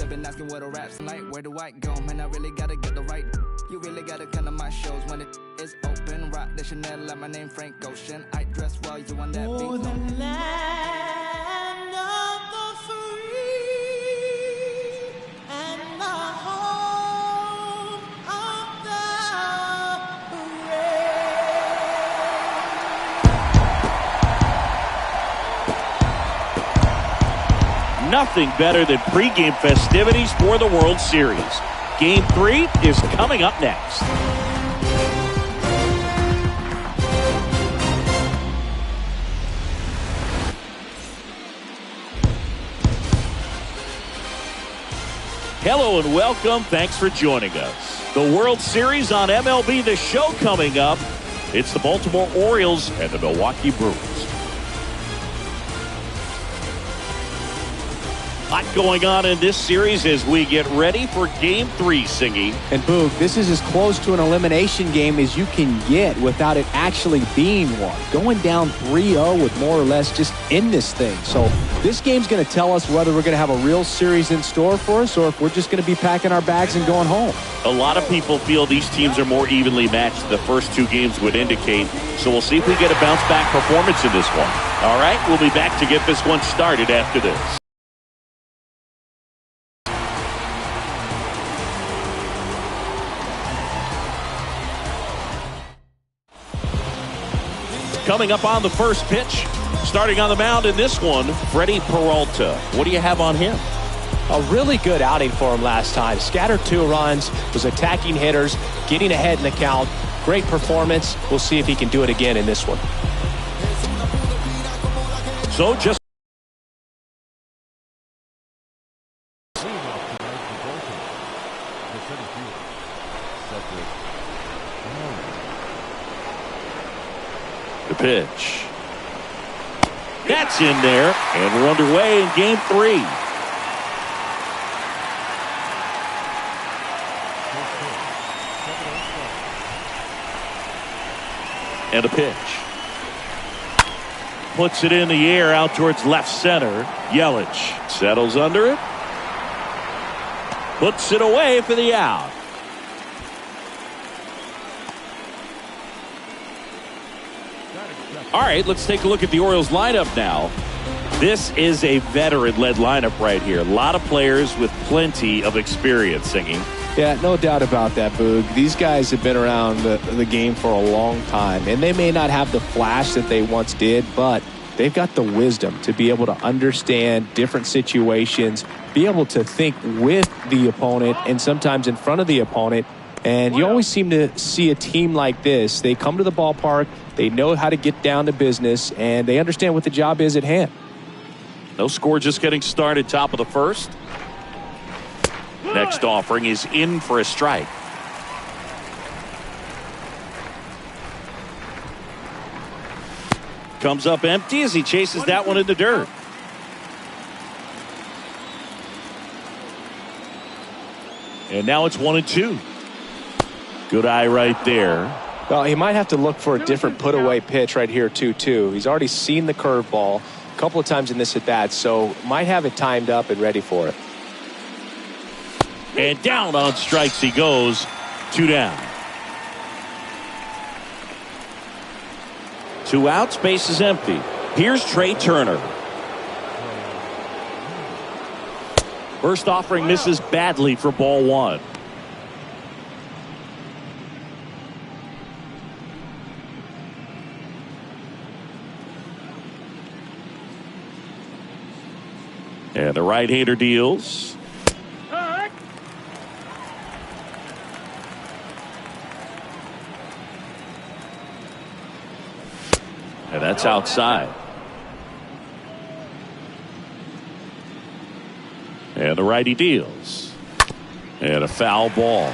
They've been asking what a rap's like. Where do I go? Man, I really gotta get the right. You really gotta come to my shows when it is open. Rock the Chanel, like my name Frank Ocean. I dress well, you on that beat. The land of the free and the home of the brave. Nothing better than pregame festivities for the World Series. Game 3 is coming up next. Hello and welcome. Thanks for joining us. The World Series on MLB The Show coming up. It's the Baltimore Orioles and the Milwaukee Brewers. A lot going on in this series as we get ready for Game 3, Singy. And Boog, this is as close to an elimination game as you can get without it actually being one. Going down 3-0 would more or less just end this thing. So this game's going to tell us whether we're going to have a real series in store for us or if we're just going to be packing our bags and going home. A lot of people feel these teams are more evenly matched than the first two games would indicate. So we'll see if we get a bounce-back performance in this one. All right, we'll be back to get this one started after this. Coming up on the first pitch, starting on the mound in this one, Freddie Peralta. What do you have on him? A really good outing for him last time. Scattered 2 runs, was attacking hitters, getting ahead in the count. Great performance. We'll see if he can do it again in this one. So just the pitch. That's in there, and we're underway in Game 3. And a pitch. Puts it in the air out towards left center. Yelich settles under it. Puts it away for the out. All right, let's take a look at the Orioles lineup now. This is a veteran-led lineup right here. A lot of players with plenty of experience, Singing. Yeah, no doubt about that, Boog. These guys have been around the game for a long time, and they may not have the flash that they once did, but they've got the wisdom to be able to understand different situations, be able to think with the opponent and sometimes in front of the opponent. And you always seem to see a team like this. They come to the ballpark, they know how to get down to business, and they understand what the job is at hand. No score, just getting started, top of the first. Next offering is in for a strike. Comes up empty as he chases that one in the dirt. And now it's 1-2. Good eye right there. Well, he might have to look for a different put-away pitch right here, 2-2. He's already seen the curveball a couple of times in this at-bat, so might have it timed up and ready for it. And down on strikes he goes. 2 down. 2 outs, base is empty. Here's Trey Turner. First offering misses badly for ball 1. And the right-hander deals. And that's outside. And the righty deals. And a foul ball.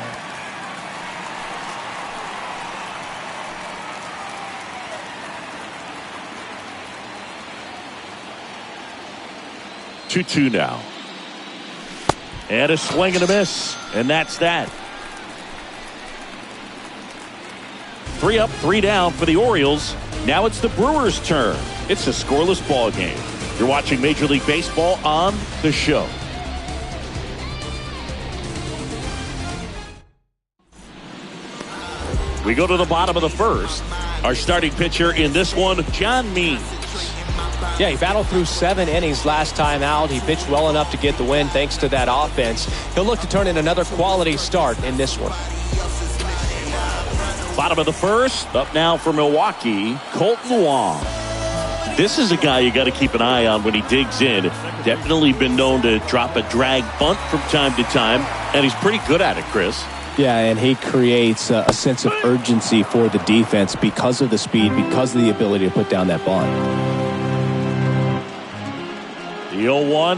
Two now. And a swing and a miss. And that's that. 3 up, 3 down for the Orioles. Now it's the Brewers' turn. It's a scoreless ball game. You're watching Major League Baseball on The Show. We go to the bottom of the first. Our starting pitcher in this one, John Means. Yeah, he battled through 7 innings last time out. He pitched well enough to get the win thanks to that offense. He'll look to turn in another quality start in this one. Bottom of the first. Up now for Milwaukee, Colton Wong. This is a guy you got to keep an eye on when he digs in. Definitely been known to drop a drag bunt from time to time, and he's pretty good at it, Chris. Yeah, and he creates a sense of urgency for the defense because of the speed, because of the ability to put down that bunt. The 0-1.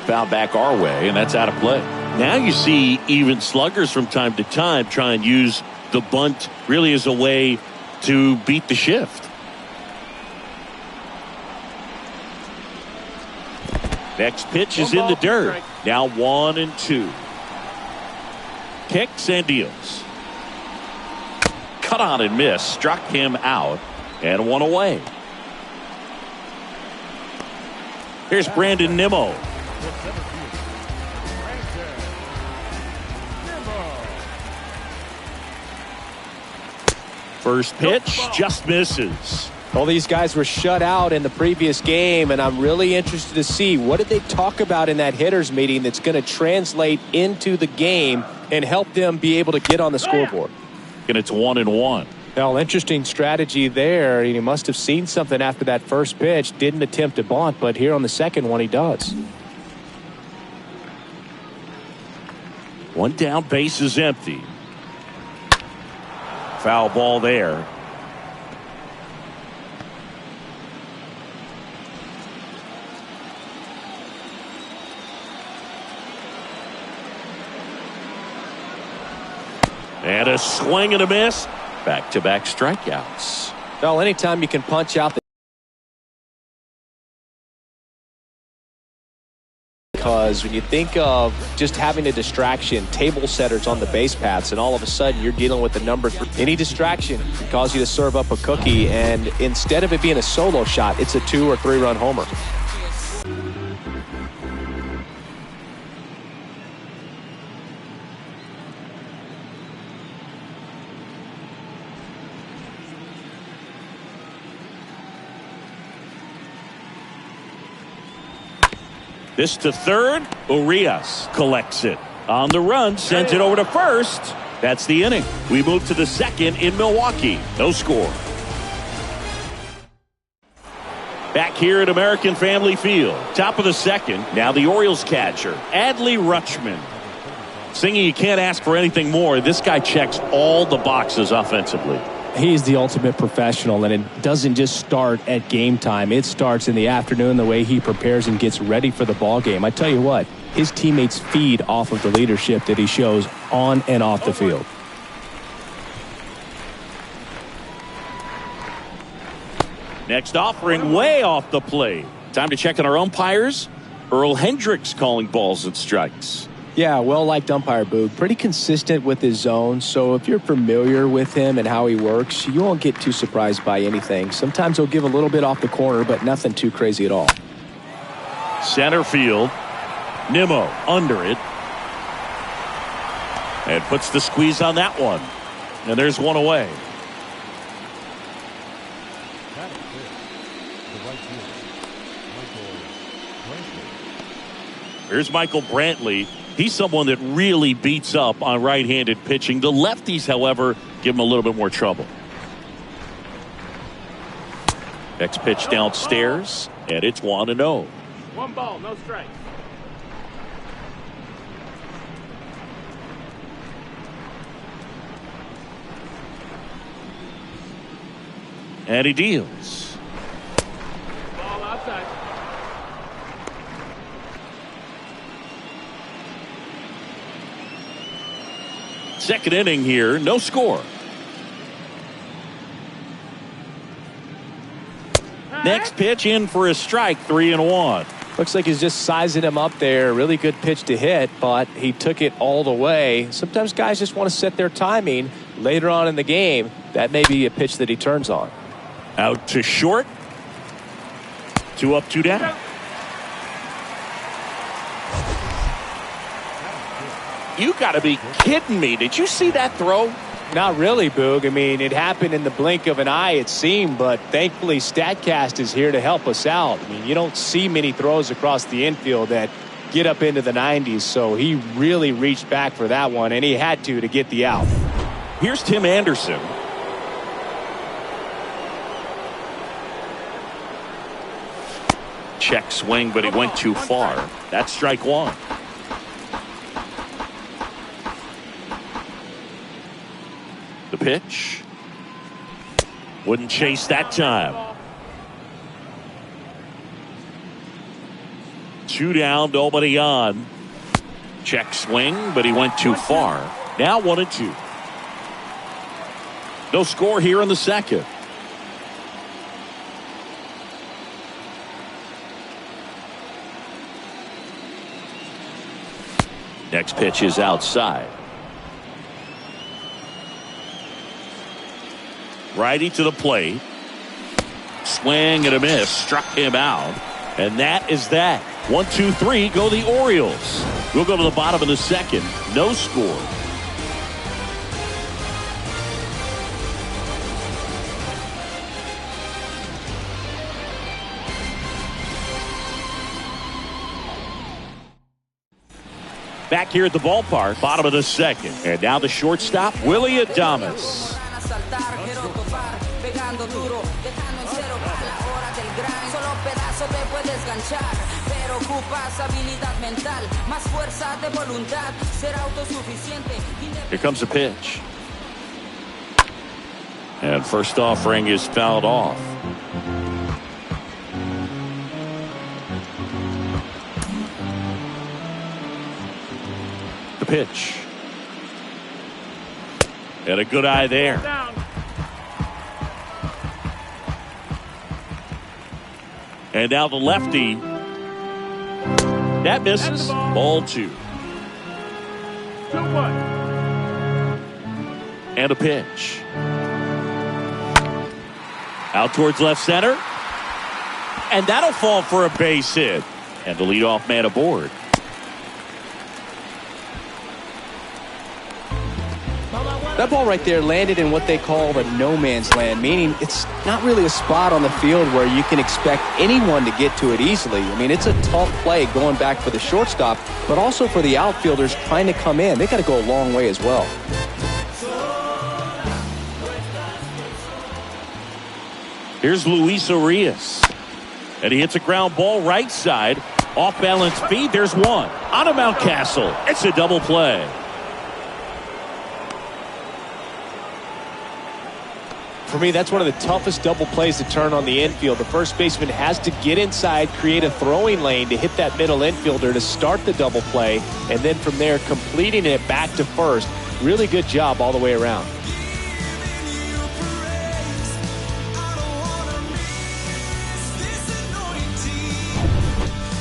Foul back our way, and that's out of play. Now you see even sluggers from time to time try and use the bunt really as a way to beat the shift. Next pitch is in the dirt. Now 1-2. Kicks and deals. Cut on and miss. Struck him out. And 1 away. Here's Brandon Nimmo. First pitch just misses. Well, these guys were shut out in the previous game, and I'm really interested to see what did they talk about in that hitters meeting that's going to translate into the game and help them be able to get on the scoreboard. And it's 1-1. Well, interesting strategy there. He must have seen something after that first pitch. Didn't attempt to bunt, but here on the second one he does. One down, base is empty. Foul ball there. And a swing and a miss. Back-to-back strikeouts. Well, anytime you can punch out the because when you think of just having a distraction, table setters on the base paths, and all of a sudden you're dealing with the number 3. Any distraction can cause you to serve up a cookie, and instead of it being a solo shot, it's a 2 or 3 run homer. This to third. Urias collects it. On the run, sends it over to first. That's the inning. We move to the second in Milwaukee. No score. Back here at American Family Field. Top of the second. Now the Orioles catcher, Adley Rutschman. Singing, you can't ask for anything more. This guy checks all the boxes offensively. He's the ultimate professional, and it doesn't just start at game time. It starts in the afternoon, the way he prepares and gets ready for the ball game. I tell you what, his teammates feed off of the leadership that he shows on and off the field. Next offering way off the plate. Time to check on our umpires. Earl Hendricks calling balls and strikes. Yeah, well-liked umpire, Boog. Pretty consistent with his zone, so if you're familiar with him and how he works, you won't get too surprised by anything. Sometimes he'll give a little bit off the corner, but nothing too crazy at all. Center field. Nimmo under it. And puts the squeeze on that one. And there's 1 away. Here's Michael Brantley. He's someone that really beats up on right-handed pitching. The lefties, however, give him a little bit more trouble. Next pitch downstairs, and it's 1-0. 1 ball, no strike. And he deals. Ball outside. Second inning here, no score. Next pitch in for a strike, 3-1. Looks like he's just sizing him up there. Really good pitch to hit, but he took it all the way. Sometimes guys just want to set their timing later on in the game. That may be a pitch that he turns on. Out to short. 2 up, 2 down. You got to be kidding me. Did you see that throw? Not really, Boog. I mean, it happened in the blink of an eye, it seemed, but thankfully StatCast is here to help us out. I mean, you don't see many throws across the infield that get up into the 90s, so he really reached back for that one, and he had to get the out. Here's Tim Anderson. Check swing, but he went too far. That's strike one. The pitch. Wouldn't chase that time. 2 down, nobody on. Check swing, but he went too far. Now 1-2. No score here in the second. Next pitch is outside. Righty to the plate. Swing and a miss. Struck him out. And that is that. 1-2-3. Go the Orioles. We'll go to the bottom of the second. No score. Back here at the ballpark, bottom of the second. And now the shortstop, Willy Adames. Here comes a pitch. And first offering is fouled off. The pitch. And a good eye there. And now the lefty. That misses. Ball 2. 2-1. And a pitch. Out towards left center. And that'll fall for a base hit. And the leadoff man aboard. That ball right there landed in what they call the no man's land, meaning it's not really a spot on the field where you can expect anyone to get to it easily. I mean, it's a tough play going back for the shortstop, but also for the outfielders trying to come in. They got to go a long way as well. Here's Luis Urias. And he hits a ground ball right side. Off balance feed. There's one. On to Mountcastle. It's a double play. For me, that's one of the toughest double plays to turn on the infield. The first baseman has to get inside, create a throwing lane to hit that middle infielder to start the double play, and then from there completing it back to first. Really good job all the way around.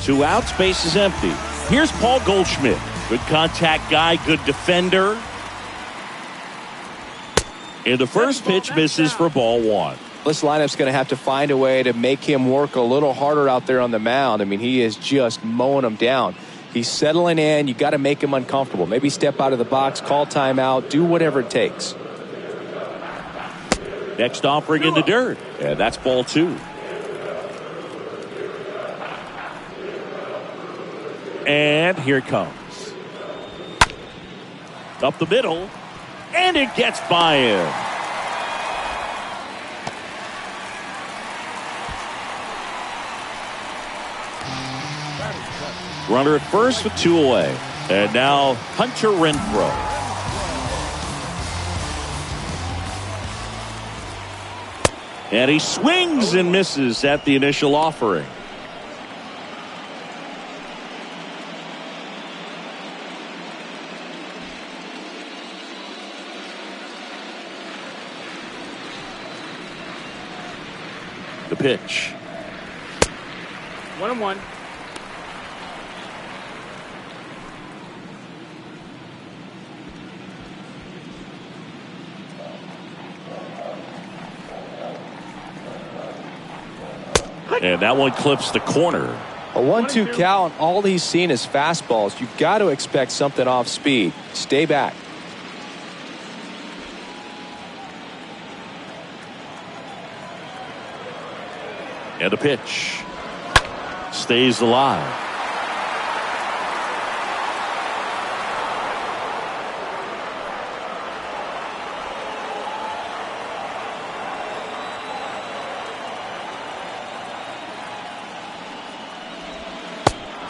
Two outs, base is empty. Here's Paul Goldschmidt. Good contact guy, good defender. And the first pitch misses for ball 1. This lineup's going to have to find a way to make him work a little harder out there on the mound. I mean, he is just mowing them down. He's settling in. You got to make him uncomfortable. Maybe step out of the box, call timeout, do whatever it takes. Next offering in the dirt. And that's ball 2. And here it comes. Up the middle. And it gets by him. Runner at first with 2 away. And now Hunter Renfroe. And he swings and misses at the initial offering. The pitch. 1-1. And that one clips the corner. A 1-2 count, all he's seen is fastballs. You've got to expect something off speed. Stay back. And the pitch stays alive.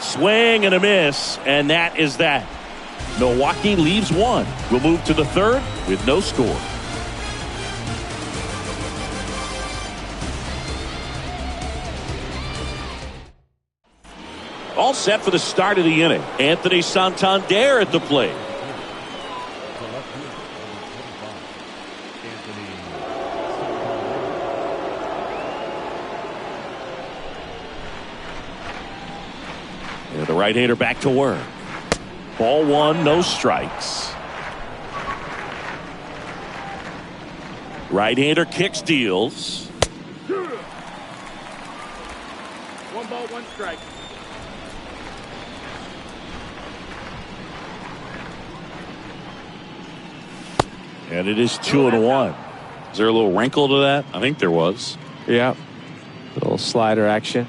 Swing and a miss, and that is that. Milwaukee leaves one. We'll move to the third with no score. All set for the start of the inning. Anthony Santander at the plate. And the right-hander back to work. Ball one, no strikes. Right-hander kicks, deals. 1 ball, 1 strike. And it is 2-1. Is there a little wrinkle to that? I think there was. Yeah. Little slider action.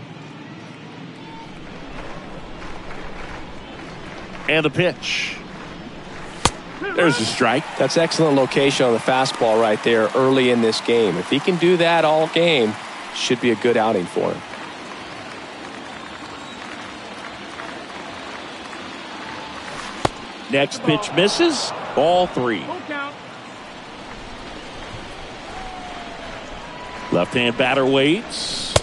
And the pitch. There's a strike. That's excellent location on the fastball right there early in this game. If he can do that all game, should be a good outing for him. Next pitch misses. Ball 3. Full count. Left-hand batter waits.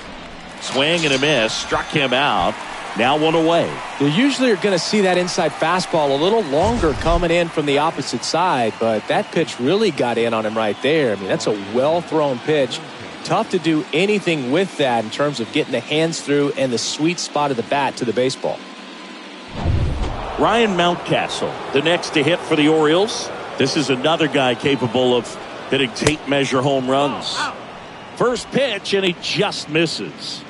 Swing and a miss. Struck him out. Now 1 away. You usually are going to see that inside fastball a little longer coming in from the opposite side, but that pitch really got in on him right there. I mean, that's a well-thrown pitch. Tough to do anything with that in terms of getting the hands through and the sweet spot of the bat to the baseball. Ryan Mountcastle, the next to hit for the Orioles. This is another guy capable of hitting tape measure home runs. First pitch, and he just misses.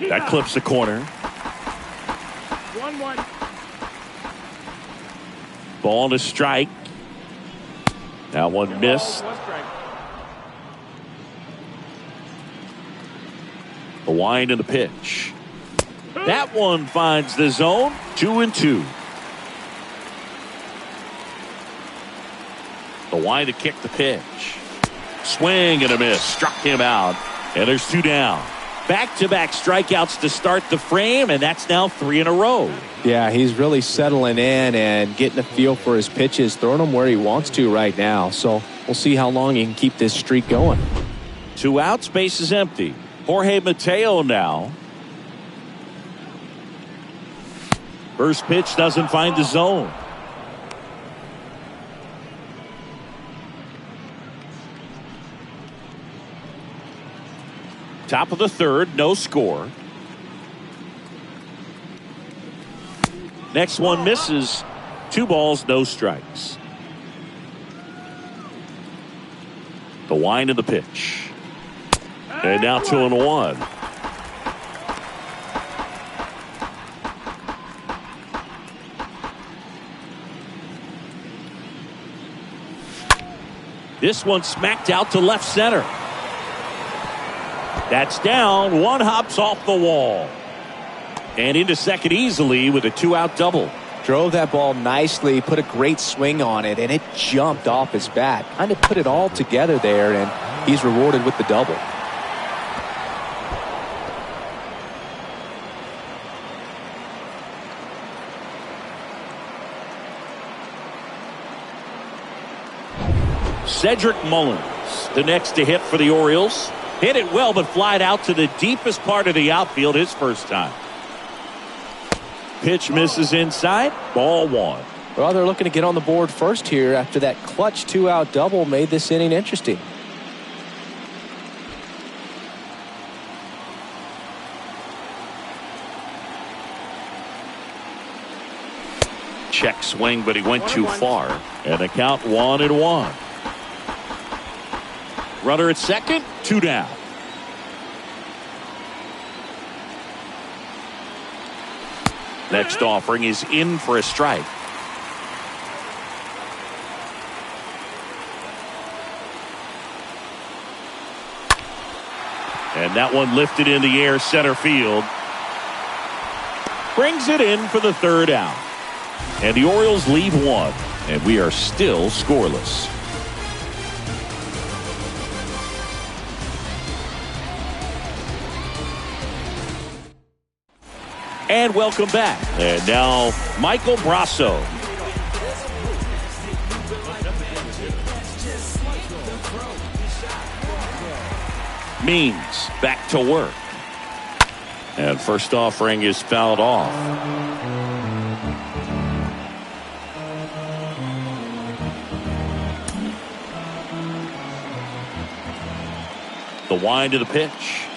That clips the corner. 1-1. Ball and a strike. Now one missed. 1 strike. The wind and the pitch. That one finds the zone. 2-2. The wind to kick the pitch. Swing and a miss. Struck him out. And there's 2 down. Back-to-back strikeouts to start the frame, and that's now 3 in a row. Yeah, he's really settling in and getting a feel for his pitches, throwing them where he wants to right now. So we'll see how long he can keep this streak going. 2 outs, base is empty. Jorge Mateo now. First pitch doesn't find the zone. Top of the third, no score. Next one misses. 2 balls, no strikes. The wind of the pitch. And now 2-1. This one smacked out to left center. That's down. 1 hops off the wall. And into second easily with a 2-out double. Drove that ball nicely, put a great swing on it, and it jumped off his bat. Kind of put it all together there, and he's rewarded with the double. Cedric Mullins, the next to hit for the Orioles. Hit it well, but flied out to the deepest part of the outfield his first time. Pitch misses inside. Ball 1. Well, they're looking to get on the board first here after that clutch 2-out double made this inning interesting. check swing, but he went too far. And the count 1-1. Runner at second, 2 down. Next offering is in for a strike. And that one lifted in the air center field. Brings it in for the 3rd out. And the Orioles leave 1. And we are still scoreless. And welcome back. And now Michael Brosseau. Means back to work. And first offering is fouled off. The wind of the pitch.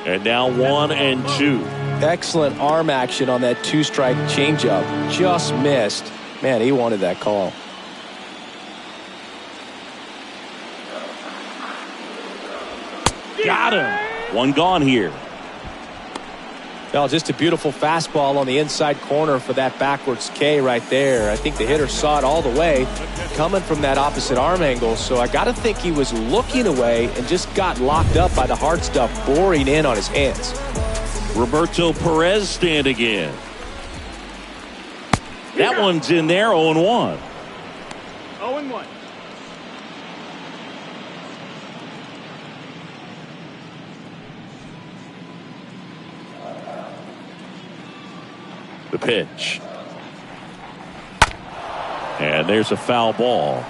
And now 1-2. Excellent arm action on that 2-strike changeup. Just missed. Man, he wanted that call. Got him. 1 gone here. Well, just a beautiful fastball on the inside corner for that backwards K right there. I think the hitter saw it all the way coming from that opposite arm angle. So I got to think he was looking away and just got locked up by the hard stuff boring in on his hands. Roberto Perez standing in. That one's in there, 0-1. 0-1. The pitch. And there's a foul ball.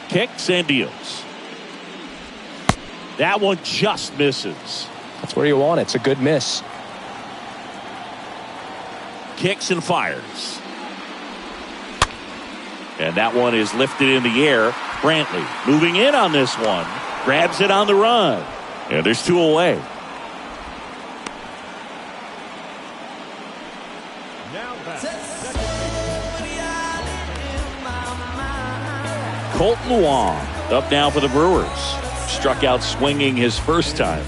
Kicks and deals. That one just misses. That's where you want it. It's a good miss. Kicks and fires. And that one is lifted in the air. Brantley moving in on this one. Grabs it on the run. And there's 2 away. Colton Wong up now for the Brewers. Struck out swinging his first time.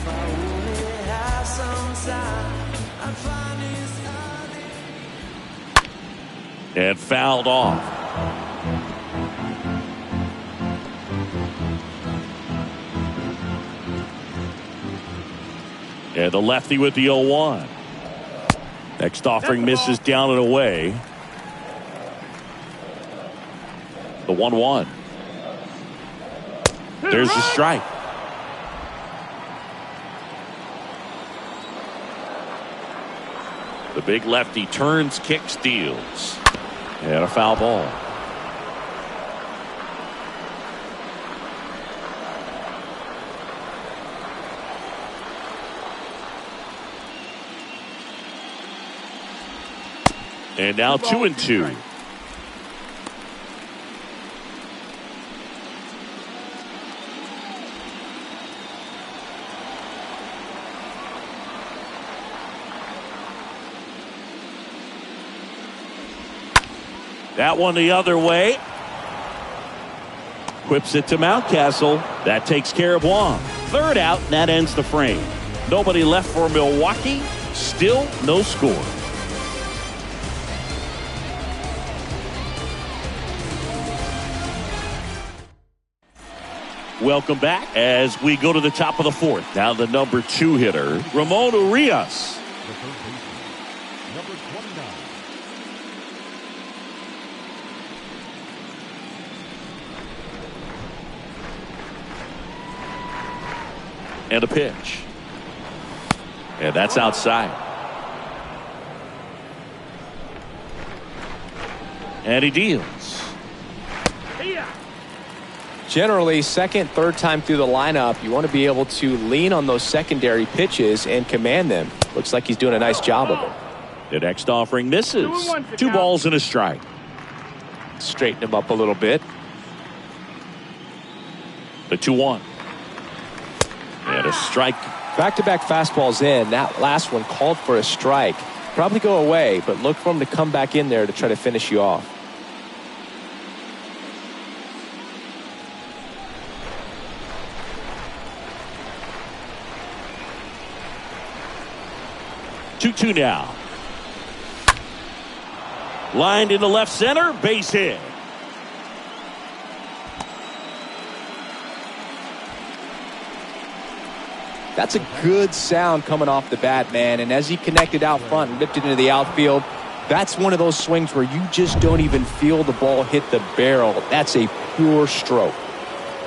And fouled off. And the lefty with the 0-1. Next offering misses down and away. The 1-1. There's the strike. The big lefty turns, kicks, deals. And a foul ball. And now 2-2. That one the other way. Whips it to Mountcastle. That takes care of Wong. 3rd out, and that ends the frame. Nobody left for Milwaukee. Still no score. Welcome back as we go to the top of the 4th. Now the number 2 hitter, Ramon Urias. And a pitch. And that's outside. And he deals. Generally, 2nd, 3rd time through the lineup, you want to be able to lean on those secondary pitches and command them. Looks like he's doing a nice job of it. The next offering misses. 2-1 to 2 count. balls and a strike. Straighten him up a little bit. The 2-1. And a strike. Back-to-back fastballs in. That last one called for a strike. Probably go away, but look for him to come back in there to try to finish you off. Two now. Lined into left center, base hit. That's a good sound coming off the bat, man. And as he connected out front and ripped it into the outfield, that's one of those swings where you just don't even feel the ball hit the barrel. That's a pure stroke.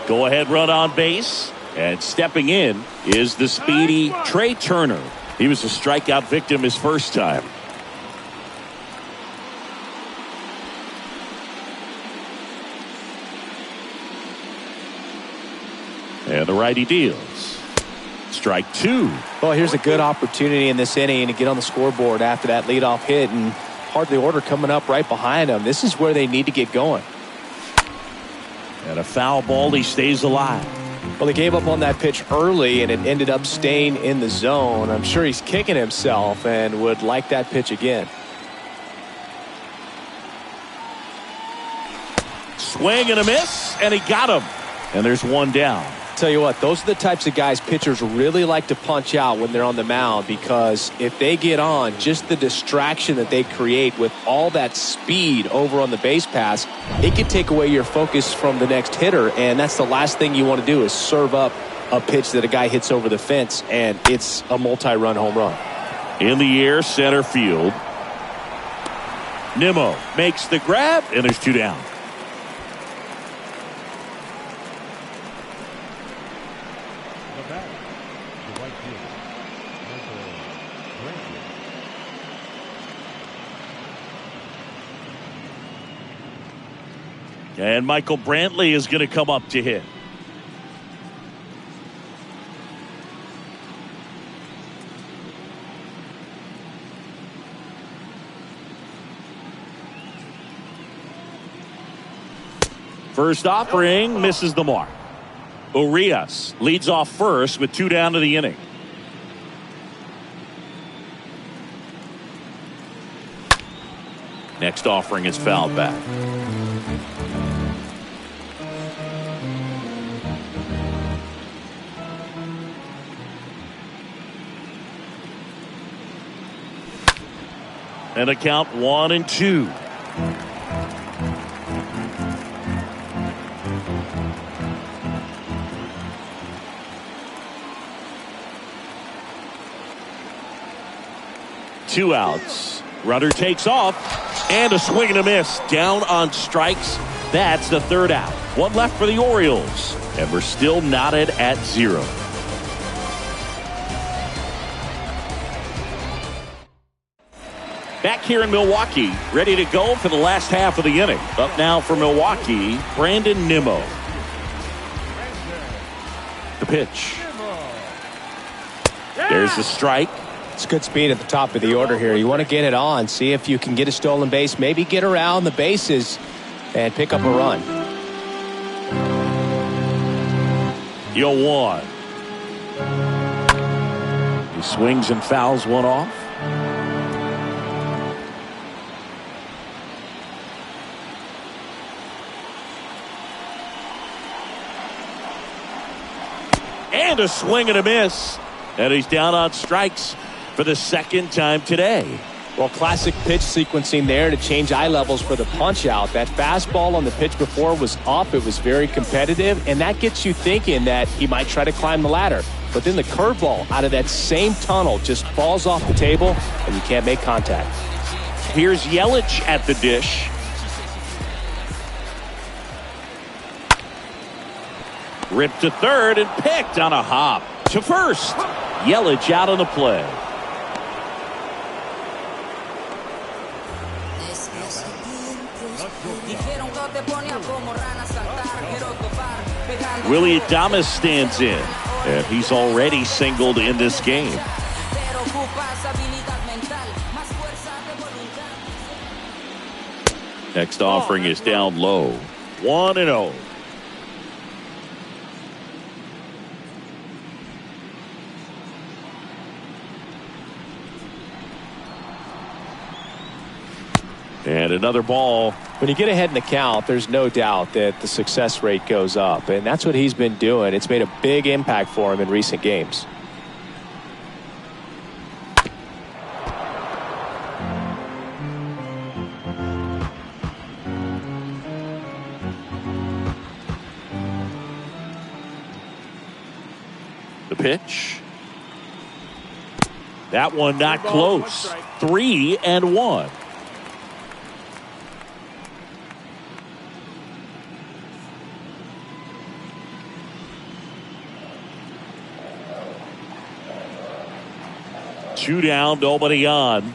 Go ahead run on base. And stepping in is the speedy Trey Turner. He was a strikeout victim his first time. And the righty deals. Strike 2. Well, here's a good opportunity in this inning to get on the scoreboard after that leadoff hit, and hard the order coming up right behind them. This is where they need to get going. And a foul ball, he stays alive. Well, he gave up on that pitch early, and it ended up staying in the zone. I'm sure he's kicking himself and would like that pitch again. Swing and a miss, and he got him. And there's one down. Tell you what, those are the types of guys pitchers really like to punch out when they're on the mound, because if they get on, just the distraction that they create with all that speed over on the base pass, it can take away your focus from the next hitter, and that's the last thing you want to do is serve up a pitch that a guy hits over the fence, and it's a multi-run home run. In the air, center field. Nimmo makes the grab, and there's 2 down. And Michael Brantley is going to come up to hit. First offering misses the mark. Urias leads off first with 2 down to the inning. Next offering is fouled back. And a count 1-2. Two outs. Runner takes off, and a swing and a miss. Down on strikes. That's the 3rd out. 1 left for the Orioles, and we're still knotted at 0. Back here in Milwaukee, ready to go for the last half of the inning. Up now for Milwaukee, Brandon Nimmo. The pitch. There's the strike. It's good speed at the top of the order here. You want to get it on, see if you can get a stolen base, maybe get around the bases and pick up a run. 0-1. He swings and fouls one off. And a swing and a miss. And he's down on strikes for the 2nd time today. Well, classic pitch sequencing there to change eye levels for the punch out. That fastball on the pitch before was up. It was very competitive, and that gets you thinking that he might try to climb the ladder. But then the curveball out of that same tunnel just falls off the table, and you can't make contact. Here's Yelich at the dish. Ripped to third and picked on a hop to first. Yelich out on the play. Willie Adames stands in, and he's already singled in this game. Next offering is down low. 1-0. And another ball. When you get ahead in the count, there's no doubt that the success rate goes up, and that's what he's been doing. It's made a big impact for him in recent games. The pitch. That one not close. 3-1. Two down, nobody on.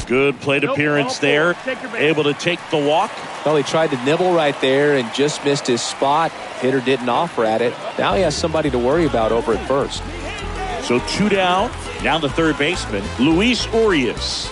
Good plate appearance there. Able to take the walk. Well, he tried to nibble right there and just missed his spot. Hitter didn't offer at it. Now he has somebody to worry about over at first. So two down. Now the third baseman, Luis Urias.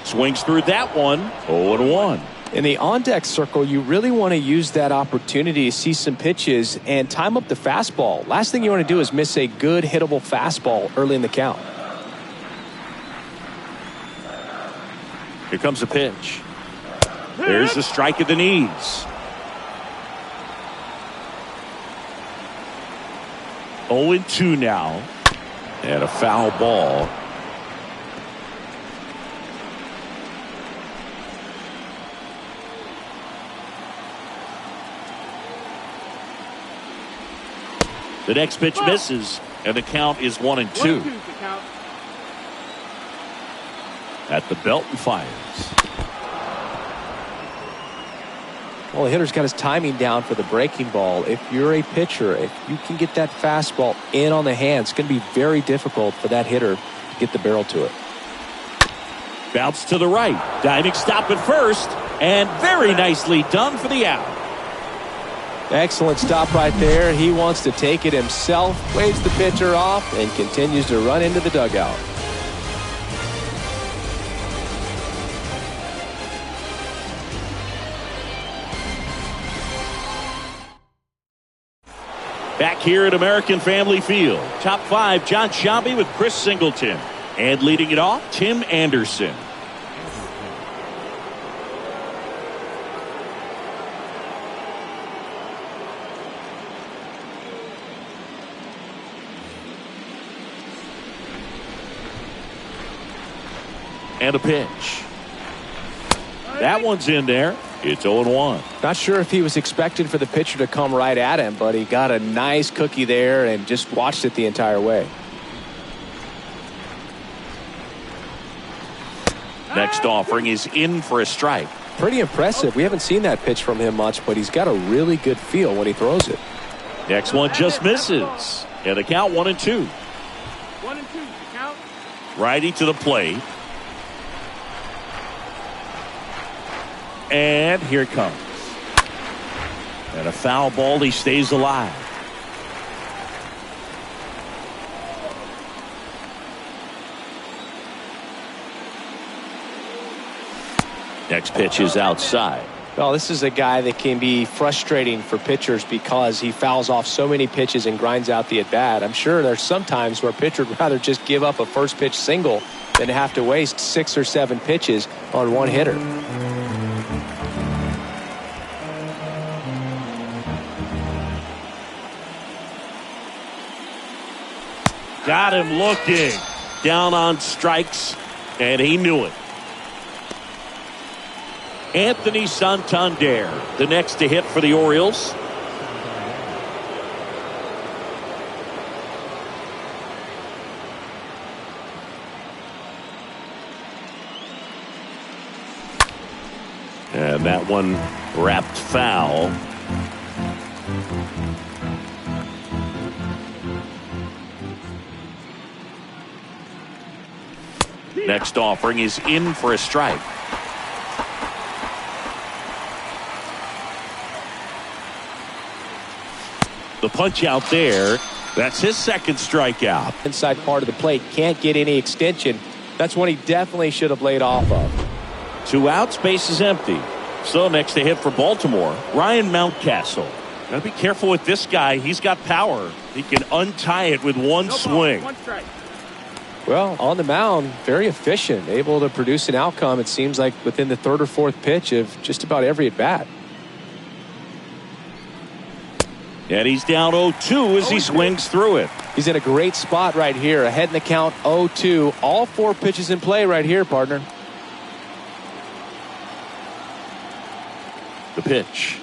Swings through that one. 0-1. In the on-deck circle, you really want to use that opportunity to see some pitches and time up the fastball. Last thing you want to do is miss a good hittable fastball early in the count. Here comes the pitch. There's the strike at the knees. 0-2 now. And a foul ball. The next pitch misses, and the count is 1-2. At the belt and fires. Well, the hitter's got his timing down for the breaking ball. If you're a pitcher, if you can get that fastball in on the hand, it's going to be very difficult for that hitter to get the barrel to it. Bounce to the right. Diving stop at first, and very nicely done for the out. Excellent stop right there. He wants to take it himself, waves the pitcher off, and continues to run into the dugout. Back here at American Family Field. Top five, John Sciambi with Chris Singleton. And leading it off, Tim Anderson. And a pitch. That one's in there. It's 0-1. Not sure if he was expecting for the pitcher to come right at him, but he got a nice cookie there and just watched it the entire way. Next offering is in for a strike. Pretty impressive. We haven't seen that pitch from him much, but he's got a really good feel when he throws it. Next one just misses. And the count 1-2. 1-2, count. Righty to the plate. And here it comes. And a foul ball. He stays alive. Next pitch is outside. Well, this is a guy that can be frustrating for pitchers because he fouls off so many pitches and grinds out the at-bat. I'm sure there's some times where a pitcher would rather just give up a first pitch single than have to waste 6 or 7 pitches on one hitter. Got him looking. Down on strikes, and he knew it. Anthony Santander, the next to hit for the Orioles. And that one wrapped foul. Next offering is in for a strike. The punch out there, That's his second strikeout. Inside part of the plate, can't get any extension. That's one he definitely should have laid off of. 2 outs, base is empty. So next to hit for Baltimore, Ryan Mountcastle. Got to be careful with this guy. He's got power. He can untie it with one swing. One strike. Well, on the mound, very efficient, able to produce an outcome, it seems like, within the 3rd or 4th pitch of just about every at-bat. And he's down 0-2 as he swings through it. He's in a great spot right here, ahead in the count, 0-2. All 4 pitches in play right here, partner. The pitch.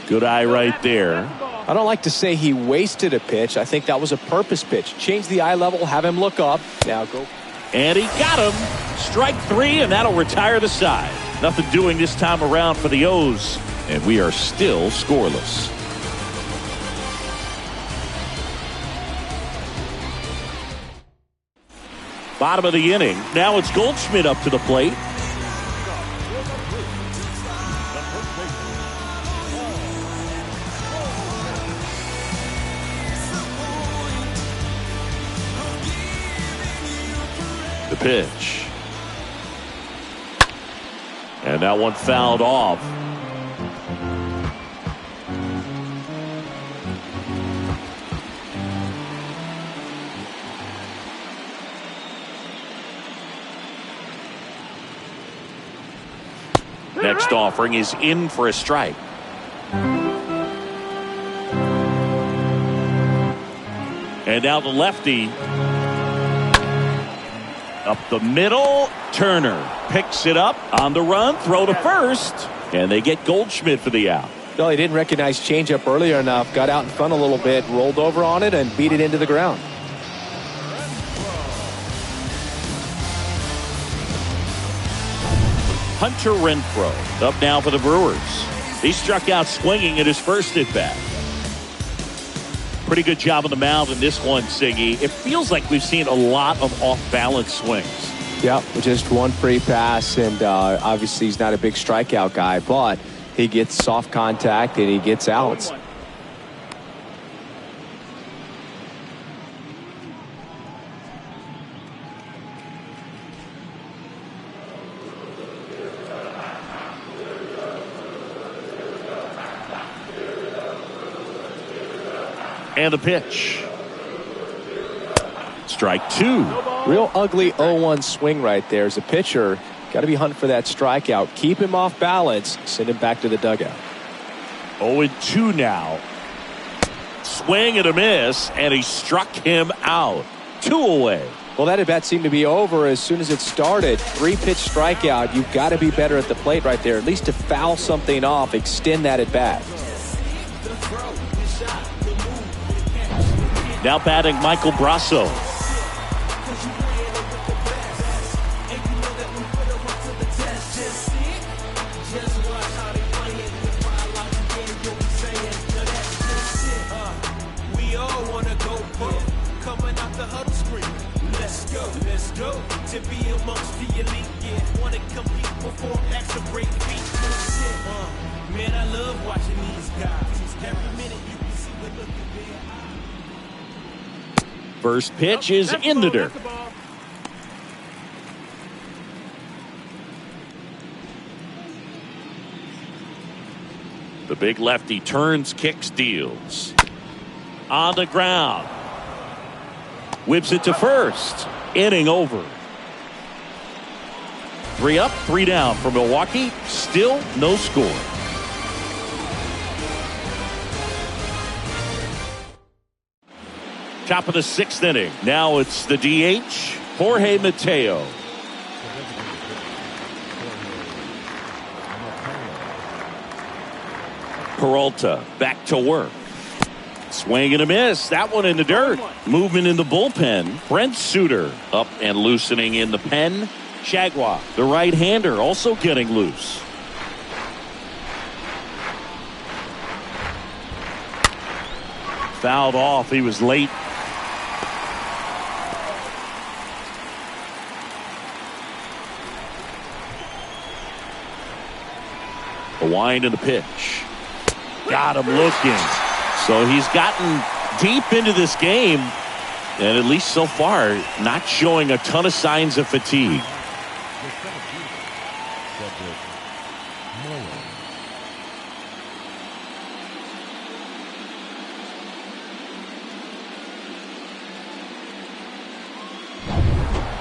Good eye right there. I don't like to say he wasted a pitch. I think that was a purpose pitch. Change the eye level, have him look up. Now go. And he got him. Strike 3, and that'll retire the side. Nothing doing this time around for the O's. And we are still scoreless. Bottom of the inning. Now it's Goldschmidt up to the plate. The pitch. And that one fouled off. Next offering is in for a strike. And now the lefty. Up the middle, Turner picks it up on the run, throw to first, and they get Goldschmidt for the out. No, he didn't recognize changeup earlier enough, got out in front a little bit, rolled over on it, and beat it into the ground. Hunter Renfroe up now for the Brewers. He struck out swinging at his first at bat. Pretty good job on the mound in this one, Siggy. It feels like we've seen a lot of off-balance swings. Yeah, just one free pass, and obviously he's not a big strikeout guy, but he gets soft contact and he gets outs. And the pitch. Strike 2. Real ugly 0-1 swing right there. As a pitcher, got to be hunting for that strikeout. Keep him off balance. Send him back to the dugout. 0-2 now. Swing and a miss, and he struck him out. 2 away. Well, that at bat seemed to be over as soon as it started. 3-pitch strikeout. You've got to be better at the plate right there. At least to foul something off, extend that at bat. Now batting Michael Brasso. Man, I love watching these guys. Every minute you can see what look at them. First pitch is in the dirt. The big lefty turns, kicks, deals. On the ground. Whips it to first. Inning over. 3 up, 3 down for Milwaukee. Still no score. Top of the 6th inning. Now it's the DH, Jorge Mateo. Peralta back to work. Swing and a miss. That one in the dirt. Movement in the bullpen. Brent Suter up and loosening in the pen. Chagua, the right-hander, also getting loose. Fouled off. He was late. The wind and the pitch. Got him looking. So he's gotten deep into this game, and at least so far, not showing a ton of signs of fatigue.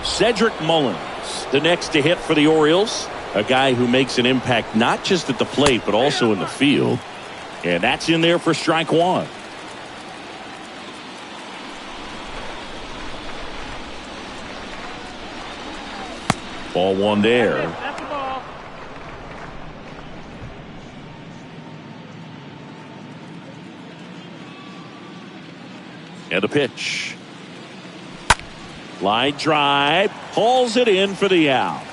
Cedric Mullins, the next to hit for the Orioles. A guy who makes an impact not just at the plate, but also in the field. And that's in there for strike one. Ball one there. That's the ball. And a pitch. Line drive. Hauls it in for the out.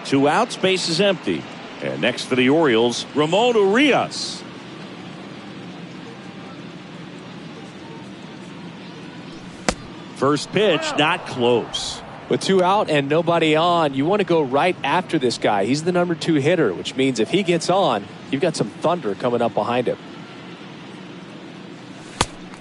Two outs, base is empty. And next for the Orioles, Ramon Urias. First pitch, not close. With two out and nobody on, you want to go right after this guy. He's the number 2 hitter, which means if he gets on, you've got some thunder coming up behind him.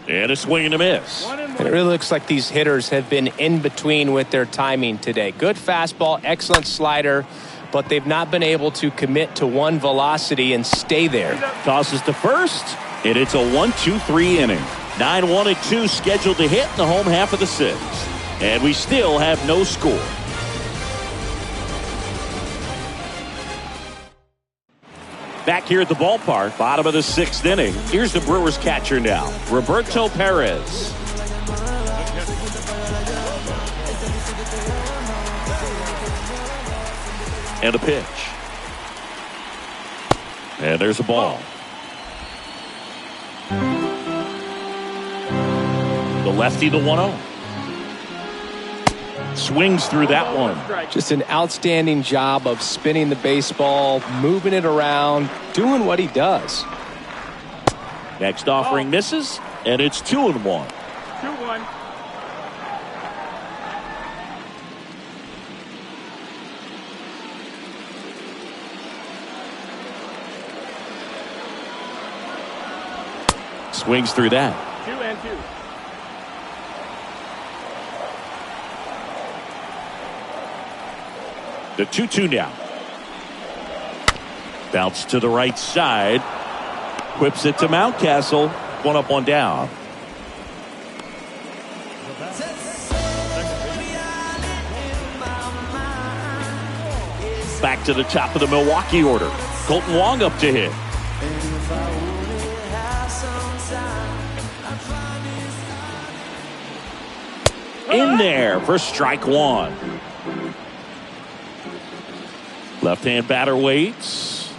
And a swing and a miss. And it really looks like these hitters have been in between with their timing today. Good fastball, excellent slider, but they've not been able to commit to one velocity and stay there. Tosses to first, and it's a 1-2-3 inning. 9-1-2 scheduled to hit in the home half of the 6th. And we still have no score. Back here at the ballpark, bottom of the 6th inning. Here's the Brewers catcher now, Roberto Perez. And a pitch. And there's a ball. The lefty, the 1-0. Swings through that one. Just an outstanding job of spinning the baseball, moving it around, doing what he does. Next offering misses, and it's 2-1. 2-1. Swings through that. 2-2. The 2-2 now. Bounce to the right side. Whips it to Mountcastle. 1 up, 1 down. Back to the top of the Milwaukee order. Colton Wong up to hit. In there for strike one. Left-hand batter waits.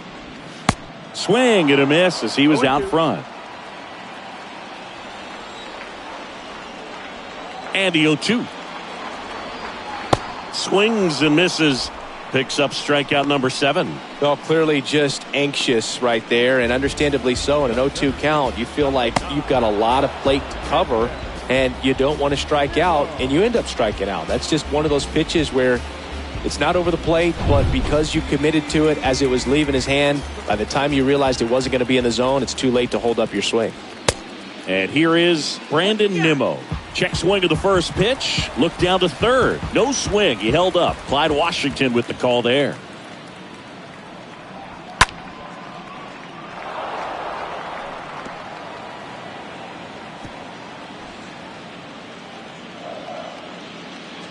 Swing and a miss as he was out front. And the 0-2. Swings and misses. Picks up strikeout number 7. Well, clearly just anxious right there, and understandably so. In an 0-2 count, you feel like you've got a lot of plate to cover, and you don't want to strike out, and you end up striking out. That's just one of those pitches where it's not over the plate, but because you committed to it as it was leaving his hand, by the time you realized it wasn't going to be in the zone, it's too late to hold up your swing. And here is Brandon Nimmo. Check swing of the first pitch. Look down to third. No swing. He held up. Clyde Washington with the call there.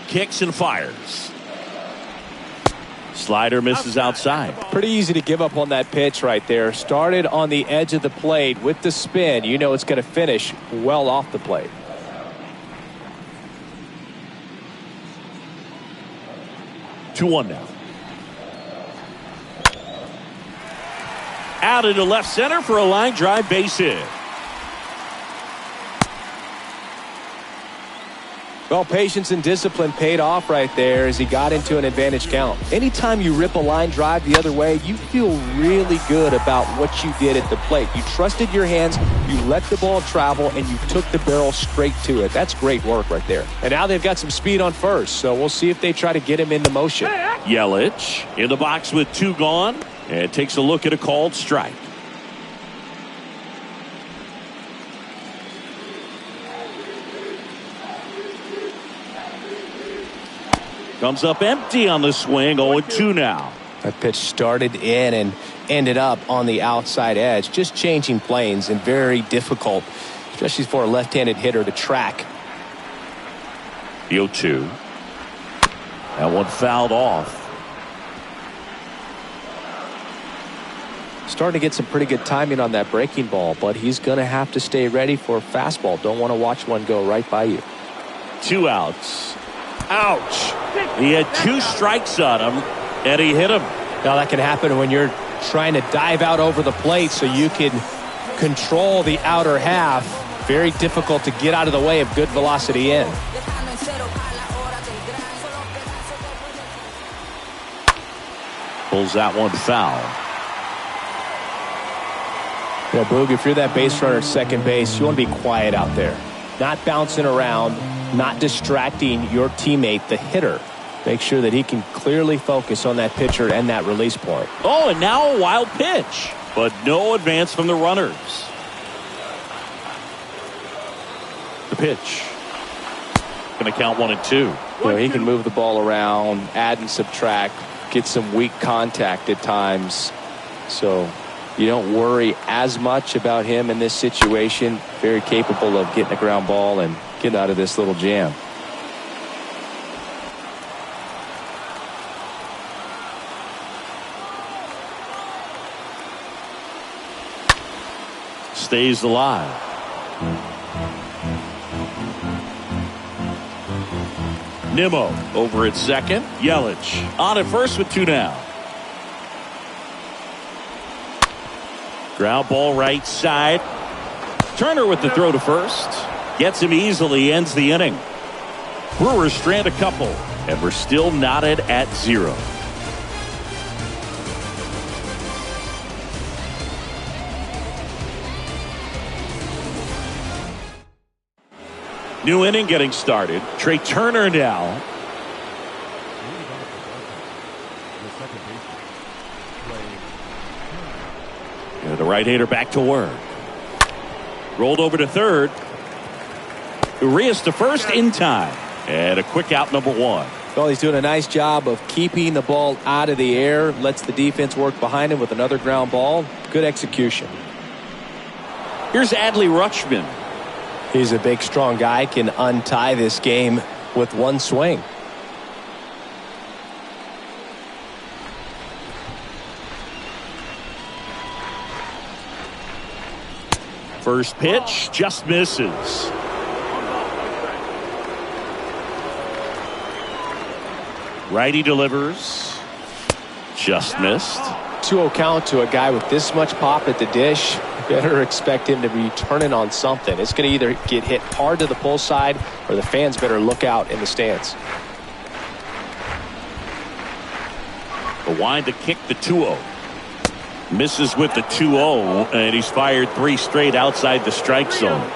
Kicks and fires. Slider misses outside. Pretty easy to give up on that pitch right there. Started on the edge of the plate with the spin. You know it's going to finish well off the plate. 2-1 now. Out into left center for a line drive base hit. Well, patience and discipline paid off right there as he got into an advantage count. Anytime you rip a line drive the other way, you feel really good about what you did at the plate. You trusted your hands, you let the ball travel, and you took the barrel straight to it. That's great work right there. And now they've got some speed on first, so we'll see if they try to get him into motion. Yelich in the box with 2 gone and takes a look at a called strike. Comes up empty on the swing, 0-2 now. That pitch started in and ended up on the outside edge. Just changing planes and very difficult, especially for a left-handed hitter to track. The 0-2. That one fouled off. Starting to get some pretty good timing on that breaking ball, but he's going to have to stay ready for a fastball. Don't want to watch one go right by you. 2 outs. Ouch. He had 2 strikes on him, and he hit him. Now that can happen when you're trying to dive out over the plate so you can control the outer half. Very difficult to get out of the way of good velocity in. Pulls that one foul. Yeah, Boog, if you're that base runner at second base, you want to be quiet out there. Not bouncing around, not distracting your teammate, the hitter. Make sure that he can clearly focus on that pitcher and that release point. Oh, and now a wild pitch, but no advance from the runners. The pitch. Going to count 1-2. You know, he can move the ball around, add and subtract, get some weak contact at times. So you don't worry as much about him in this situation. Very capable of getting a ground ball and getting out of this little jam. Stays alive. Nimmo over at second. Yelich on at first with 2 down. Ground ball right side. Turner with the throw to first. Gets him easily, ends the inning. Brewers strand a couple, and we're still knotted at 0. New inning getting started. Trey Turner now. And the right-hander back to work. Rolled over to third. Urias to first in time. And a quick out, number 1. Well, he's doing a nice job of keeping the ball out of the air. Lets the defense work behind him with another ground ball. Good execution. Here's Adley Rutschman. He's a big, strong guy. Can untie this game with one swing. First pitch just misses. Righty delivers. Just missed. 2-0 count to a guy with this much pop at the dish. Better expect him to be turning on something. It's going to either get hit hard to the pull side or the fans better look out in the stands. The wind to kick the 2-0. Misses with the 2-0, and he's fired 3 straight outside the strike zone.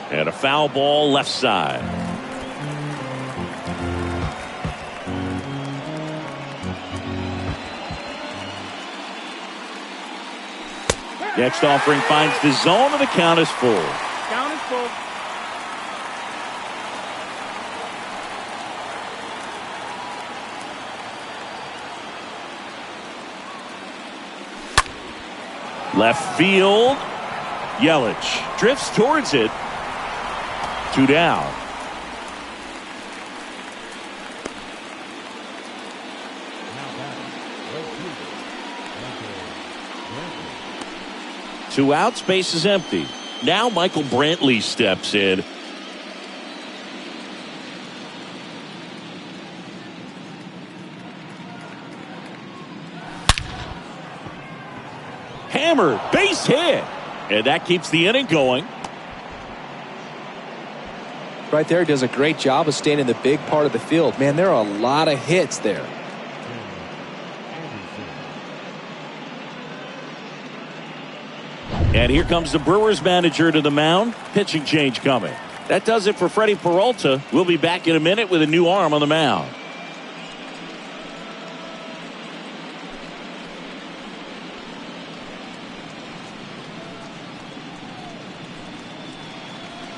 And a foul ball left side. Next offering finds the zone, and the count is full. Count is full. Left field. Yelich drifts towards it. 2 down. Two outs, base is empty. Now Michael Brantley steps in. hammered, base hit. And that keeps the inning going. Right there, does a great job of staying in the big part of the field. Man, there are a lot of hits there. And here comes the Brewers manager to the mound. Pitching change coming. That does it for Freddie Peralta. We'll be back in a minute with a new arm on the mound.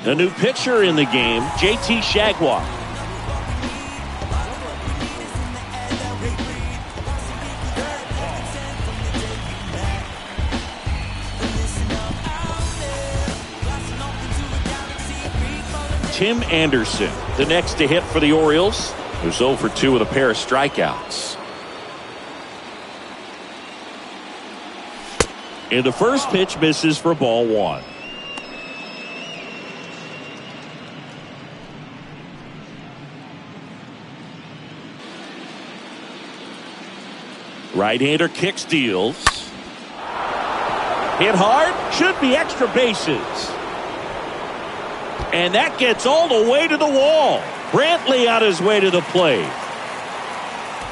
The new pitcher in the game, JT Shagwar. Tim Anderson, the next to hit for the Orioles, who's 0 for 2 with a pair of strikeouts. And the first pitch misses for ball 1. Right-hander kicks, deals. Hit hard, should be extra bases. And that gets all the way to the wall. Brantley on his way to the plate.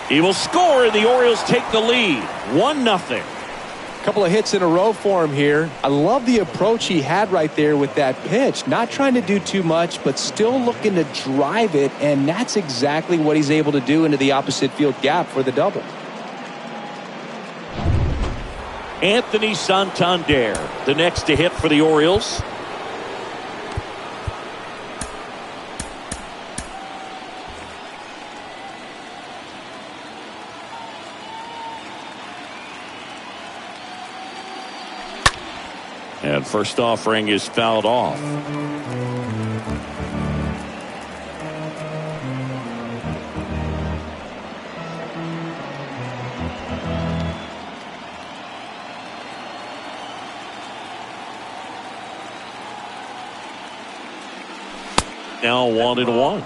He will score, and the Orioles take the lead. 1-0. Couple of hits in a row for him here. I love the approach he had right there with that pitch. Not trying to do too much, but still looking to drive it, and that's exactly what he's able to do into the opposite field gap for the double. Anthony Santander, the next to hit for the Orioles. And first offering is fouled off. Now 1-1.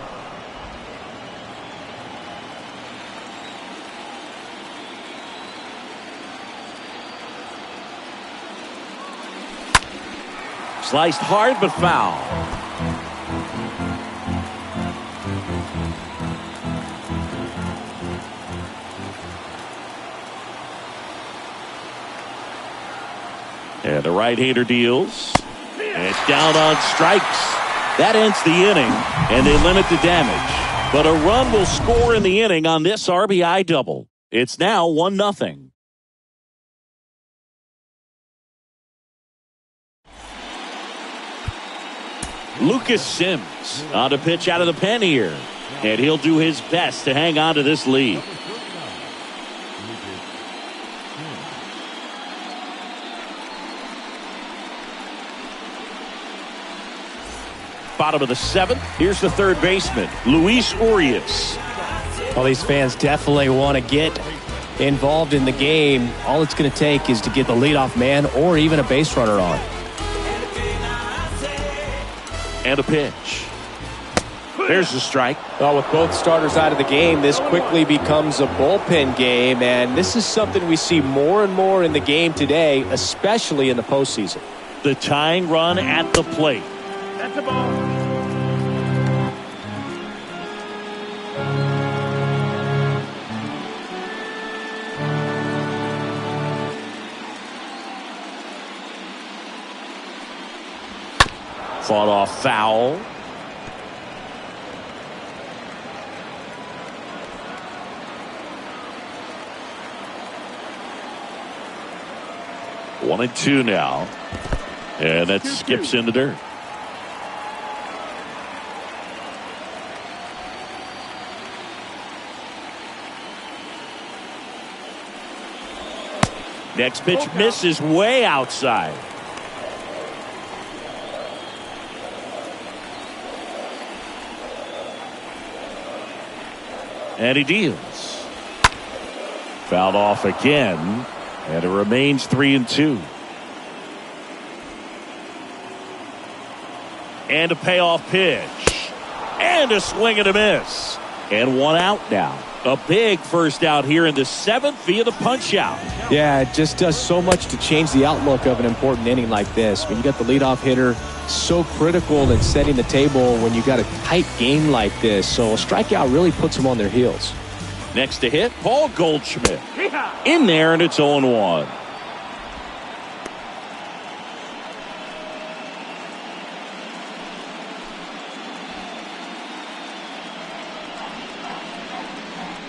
Sliced hard but foul. And the right-hander deals. And down on strikes. That ends the inning, and they limit the damage. But a run will score in the inning on this RBI double. It's now 1-0. Lucas Sims on to pitch out of the pen here. And he'll do his best to hang on to this lead. Bottom of the 7th. Here's the third baseman, Luis Urias. Well, these fans definitely want to get involved in the game. All it's going to take is to get the leadoff man or even a base runner on. And a pitch. There's the strike. Well, with both starters out of the game, this quickly becomes a bullpen game, and this is something we see more and more in the game today, especially in the postseason. The tying run at the plate. That's a ball. Fought off foul. One and two now. And that skips in the dirt. Next pitch misses way outside. And he deals. Fouled off again. And it remains 3-2. And a payoff pitch. And a swing and a miss. And one out now. A big first out here in the 7th via the punch out. Yeah, it just does so much to change the outlook of an important inning like this. When you got the leadoff hitter, so critical in setting the table when you got a tight game like this. So a strikeout really puts them on their heels. Next to hit, Paul Goldschmidt. In there, and it's 0-1.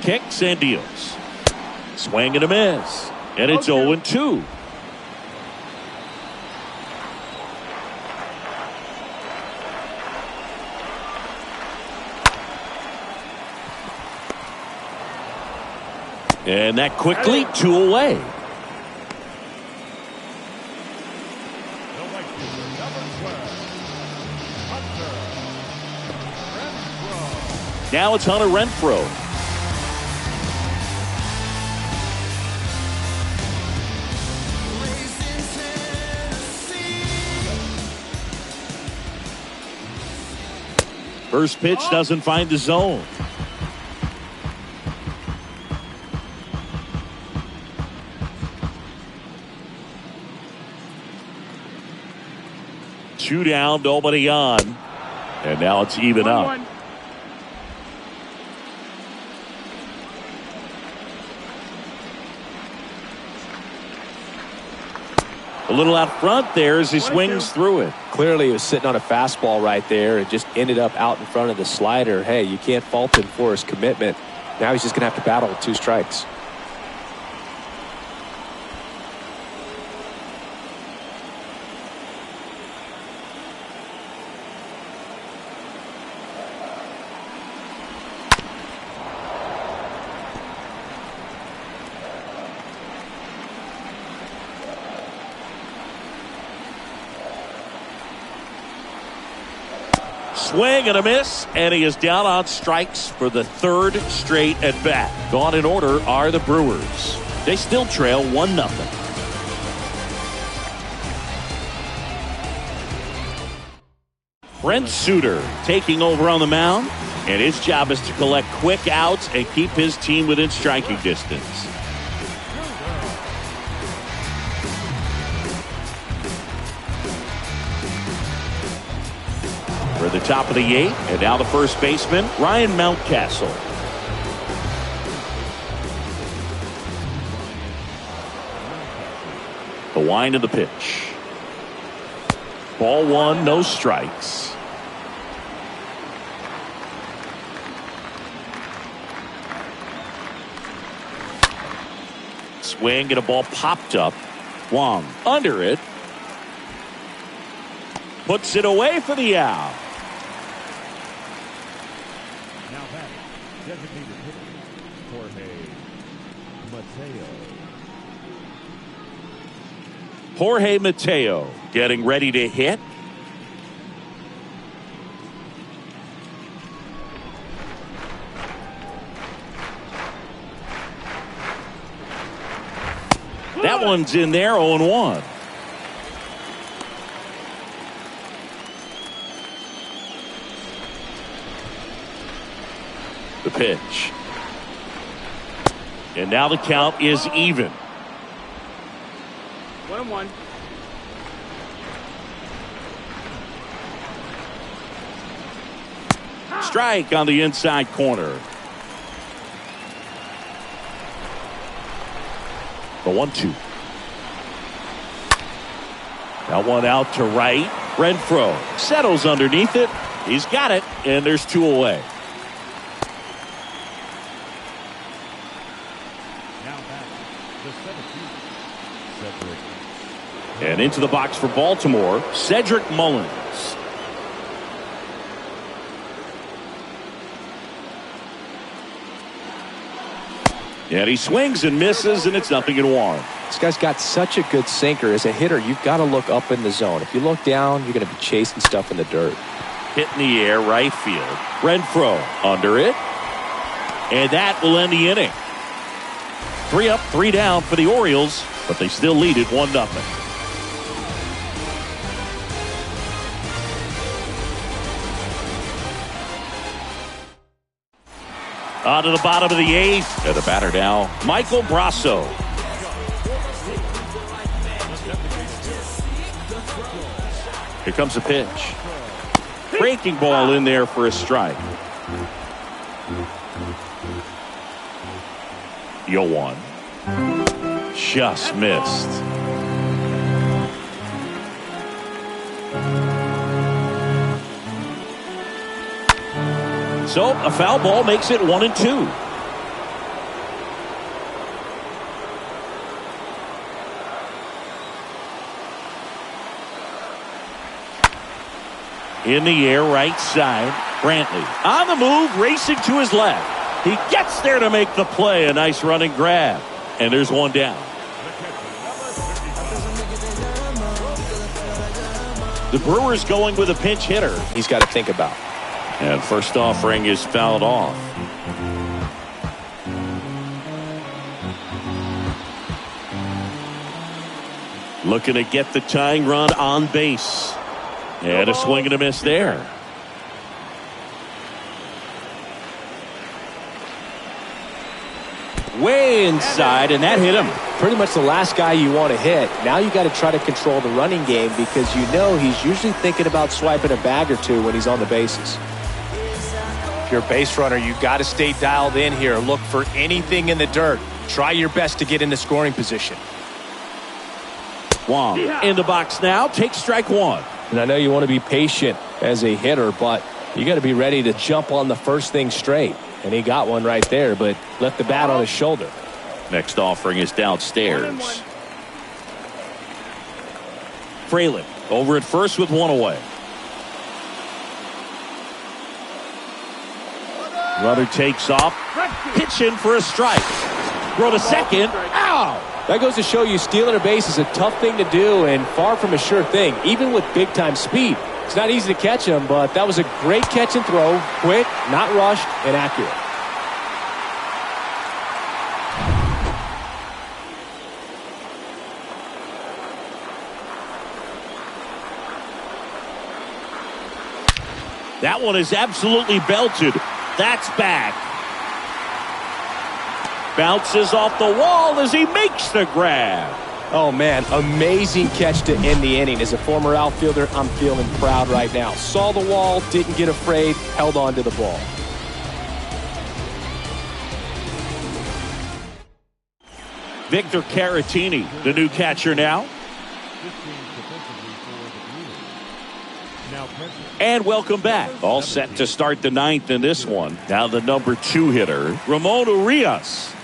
Kicks and deals. Swing and a miss. And it's 0-2. And that quickly 2 away. Now it's Hunter Renfroe. First pitch doesn't find the zone. Two down, nobody on. And now it's even up. A little out front there as he swings through it. Clearly he was sitting on a fastball right there and just ended up out in front of the slider. Hey, you can't fault him for his commitment. Now he's just going to have to battle with 2 strikes. Swing and a miss, and he is down on strikes for the 3rd straight at bat. Gone in order are the Brewers. They still trail 1-0. Brent Suter taking over on the mound, and his job is to collect quick outs and keep his team within striking distance. For the top of the 8th, and now the first baseman, Ryan Mountcastle. The wind of the pitch. Ball 1, no strikes. Swing and a ball popped up. Wong under it. Puts it away for the out. Now back, designated hitter, Jorge Mateo getting ready to hit. That one's in there, 0-1. The pitch. And now the count is even. 1-1. Strike on the inside corner. The 1-2. That one out to right. Renfroe settles underneath it. He's got it, and there's 2 away. And into the box for Baltimore, Cedric Mullins. And he swings and misses, and it's 0-1. This guy's got such a good sinker. As a hitter, you've got to look up in the zone. If you look down, you're going to be chasing stuff in the dirt. Hit in the air, right field. Renfroe under it. And that will end the inning. 3 up, 3 down for the Orioles, but they still lead it 1-0. On to the bottom of the eighth. Yeah, the batter now. Michael Brasso. Here comes a pitch. Breaking ball in there for a strike. 0-1. Just missed. So a foul ball makes it 1-2. In the air, right side. Brantley on the move, racing to his left. He gets there to make the play. A nice running grab. And there's one down. The Brewers going with a pinch hitter. He's got to think about. And first offering is fouled off. Looking to get the tying run on base. And a swing and a miss there. Way inside, and that hit him. Pretty much the last guy you want to hit. Now you got to try to control the running game because you know he's usually thinking about swiping a bag or two when he's on the bases. If you're a base runner, you got to stay dialed in here. Look for anything in the dirt. Try your best to get into scoring position. Wong in the box now. Takes strike one. And I know you want to be patient as a hitter, but you got to be ready to jump on the first thing straight. And he got one right there, but left the bat on his shoulder. Next offering is downstairs. Fraley over at first with one away. Runner takes off. Pitch in for a strike. Throw to second. Ow! That goes to show you stealing a base is a tough thing to do and far from a sure thing, even with big-time speed. It's not easy to catch him, but that was a great catch and throw. Quick, not rushed, and accurate. That one is absolutely belted. That's back. Bounces off the wall as he makes the grab. Oh, man, amazing catch to end the inning. As a former outfielder, I'm feeling proud right now. Saw the wall, didn't get afraid, held on to the ball. Victor Caratini, the new catcher now. And welcome back. All set to start the ninth in this one. Now the number 2 hitter, Ramon Urias.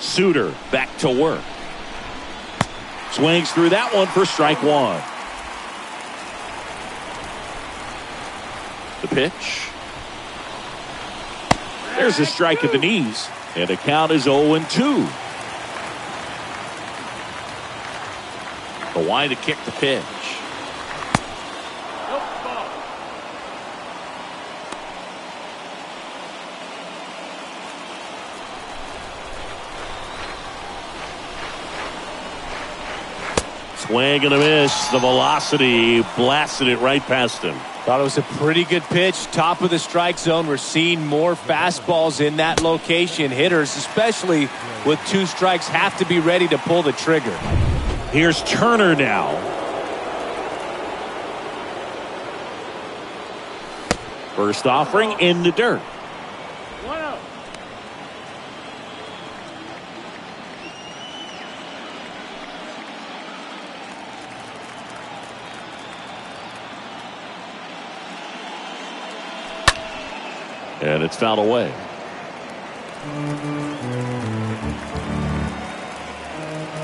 Suter back to work. Swings through that one for strike one. The pitch. There's a strike at the knees. And the count is 0-2. Kawhi to kick the pitch. Swing and a miss. The velocity blasted it right past him. Thought it was a pretty good pitch. Top of the strike zone. We're seeing more fastballs in that location. Hitters, especially with 2 strikes, have to be ready to pull the trigger. Here's Turner now. First offering in the dirt. And it's fouled away.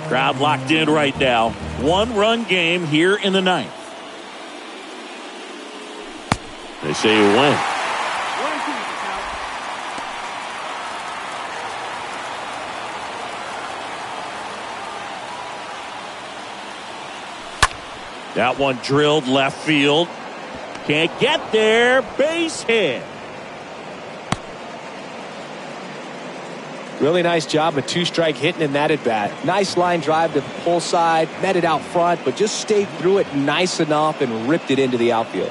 Crowd locked in right now. 1-run game here in the ninth. They say you win. That one drilled left field. Can't get there. Base hit. Really nice job of two-strike hitting in that at-bat. Nice line drive to the pull side, met it out front, but just stayed through it nice enough and ripped it into the outfield.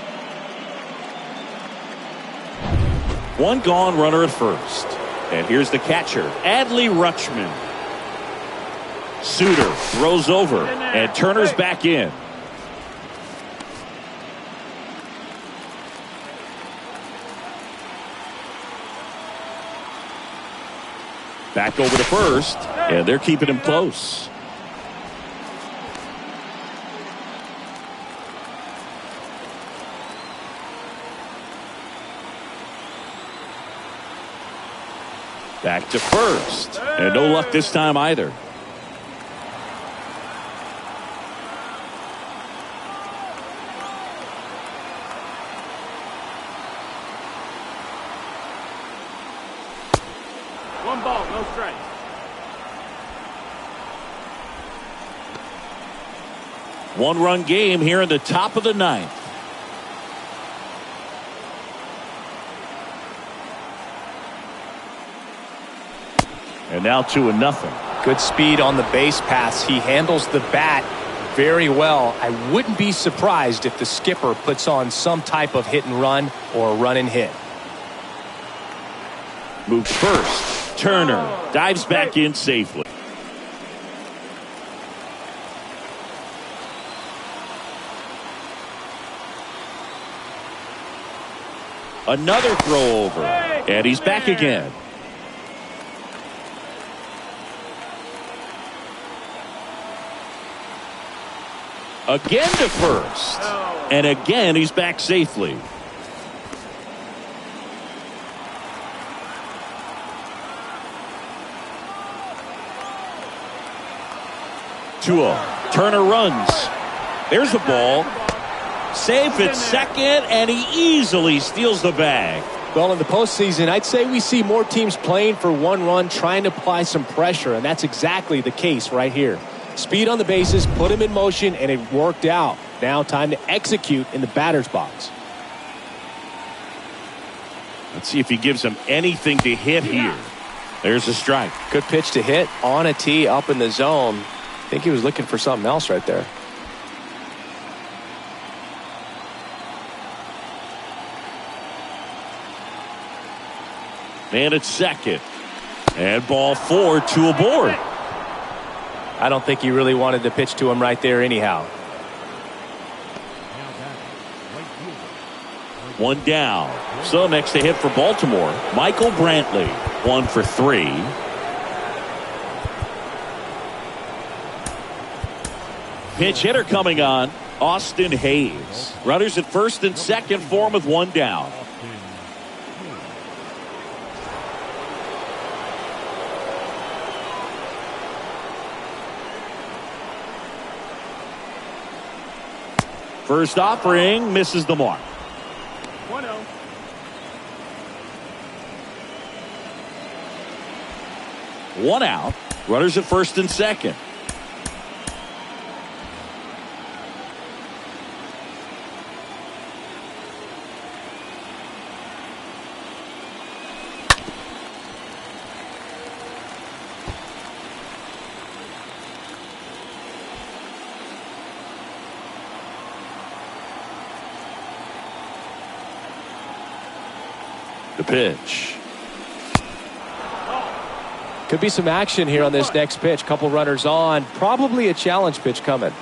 One gone, runner at first. And here's the catcher, Adley Rutschman. Suter throws over, and Turner's back in. Back over to first, and they're keeping him close. Back to first, and no luck this time either. One ball, no strikes. One-run game here in the top of the ninth. And now 2-0. Good speed on the base paths. He handles the bat very well. I wouldn't be surprised if the skipper puts on some type of hit and run or run and hit. Moves first. Turner dives back in safely. Another throw over, and he's back again. Again to first, and again he's back safely. Turner runs. There's the ball. Safe at second, and he easily steals the bag. Well, in the postseason, I'd say we see more teams playing for one run, trying to apply some pressure, and that's exactly the case right here. Speed on the bases, put him in motion, and it worked out. Now time to execute in the batter's box. Let's see if he gives him anything to hit here. There's a strike. Good pitch to hit on a tee up in the zone. I think he was looking for something else right there. Man at second. And ball 4, 2 aboard. I don't think he really wanted to pitch to him right there anyhow. One down. So next to hit for Baltimore, Michael Brantley. 1 for 3. Pinch hitter coming on, Austin Hayes. Runners at first and second for him with one down. First offering misses the mark. 1-0. One out. Runners at first and second. The pitch. Could be some action here on this next pitch. Couple runners on. Probably a challenge pitch coming.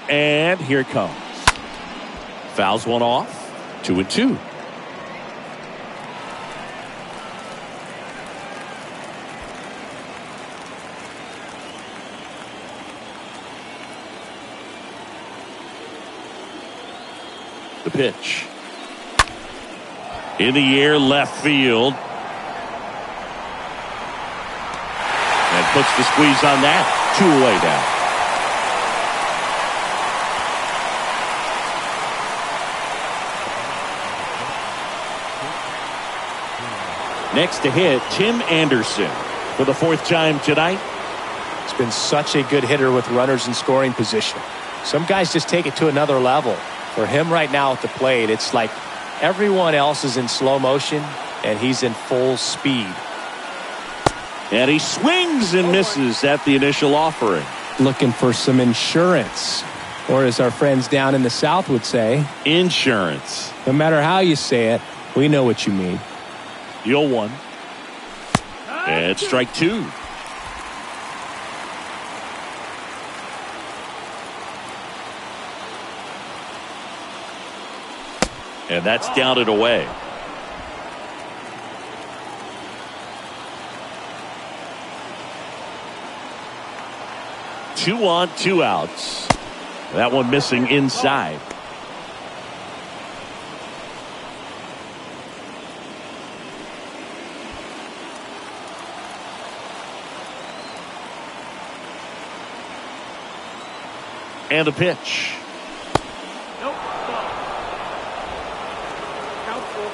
And here it comes. Fouls one off. 2-2. The pitch. In the air, left field. And puts the squeeze on that. 2 away now. Next to hit, Tim Anderson for the 4th time tonight. He's been such a good hitter with runners in scoring position. Some guys just take it to another level. For him right now at the plate, it's like everyone else is in slow motion and he's in full speed. And he swings and misses at the initial offering. Looking for some insurance, or as our friends down in the South would say, Insurance. no matter how you say it, we know what you mean. 0-1. And strike two. And that's down and away. Two on, two outs. That one missing inside. And a pitch. Nope. Ball. Count full.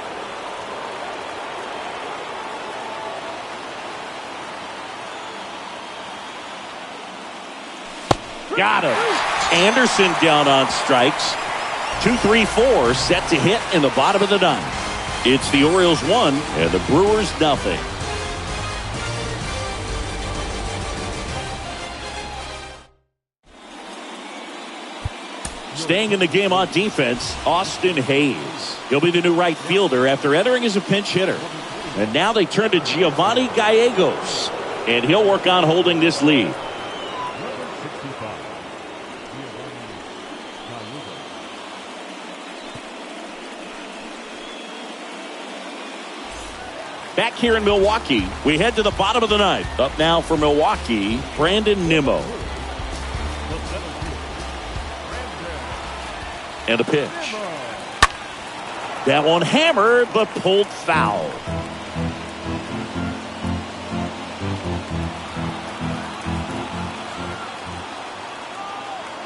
Got him. Anderson down on strikes. 2-3-4 set to hit in the bottom of the ninth. It's the Orioles 1 and the Brewers nothing. Staying in the game on defense, Austin Hayes. He'll be the new right fielder after entering as a pinch hitter. And now they turn to Giovanni Gallegos. And he'll work on holding this lead. Back here in Milwaukee, we head to the bottom of the ninth. Up now for Milwaukee, Brandon Nimmo. And a pitch. That one hammered, but pulled foul.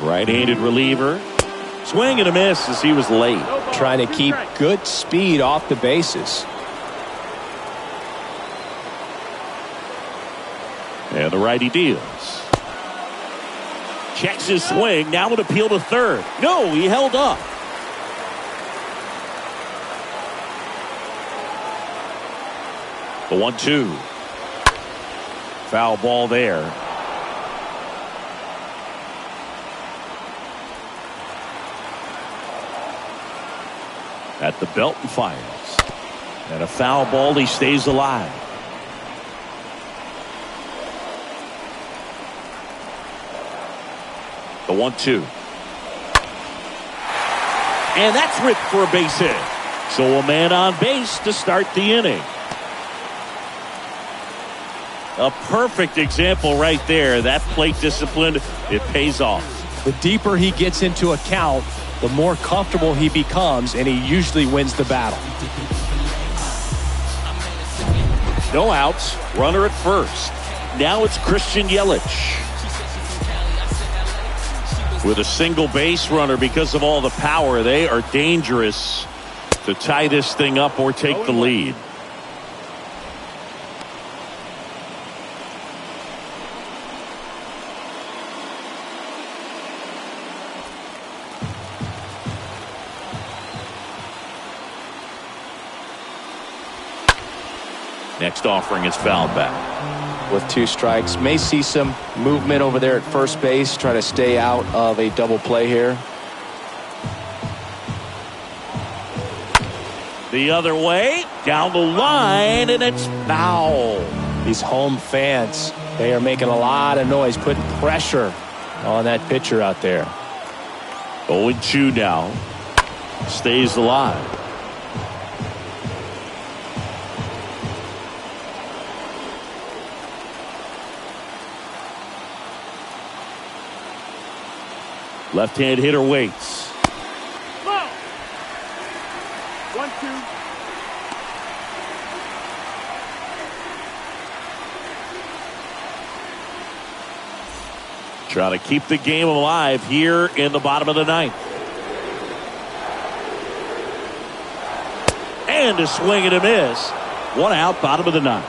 Right-handed reliever. Swing and a miss as he was late. Trying to keep good speed off the bases. And the righty deals. Checks his swing. Now would appeal to third. No, he held up. The 1-2. Foul ball there. At the belt and fires. And a foul ball. He stays alive. The 1-2. And that's ripped for a base hit. So a man on base to start the inning. A perfect example right there. That plate discipline, it pays off. The deeper he gets into a count, the more comfortable he becomes, and he usually wins the battle. No outs. Runner at first. Now it's Christian Yelich. With a single base runner, because of all the power, they are dangerous to tie this thing up or take the lead. Next offering is fouled back. With 2 strikes, may see some movement over there at first base, try to stay out of a double play here. The other way, down the line, and it's foul. These home fans, they are making a lot of noise, putting pressure on that pitcher out there. 0-2 now. Stays alive. Left-hand hitter waits. Low. 1-2. Trying to keep the game alive here in the bottom of the ninth. And a swing and a miss. 1 out, bottom of the ninth.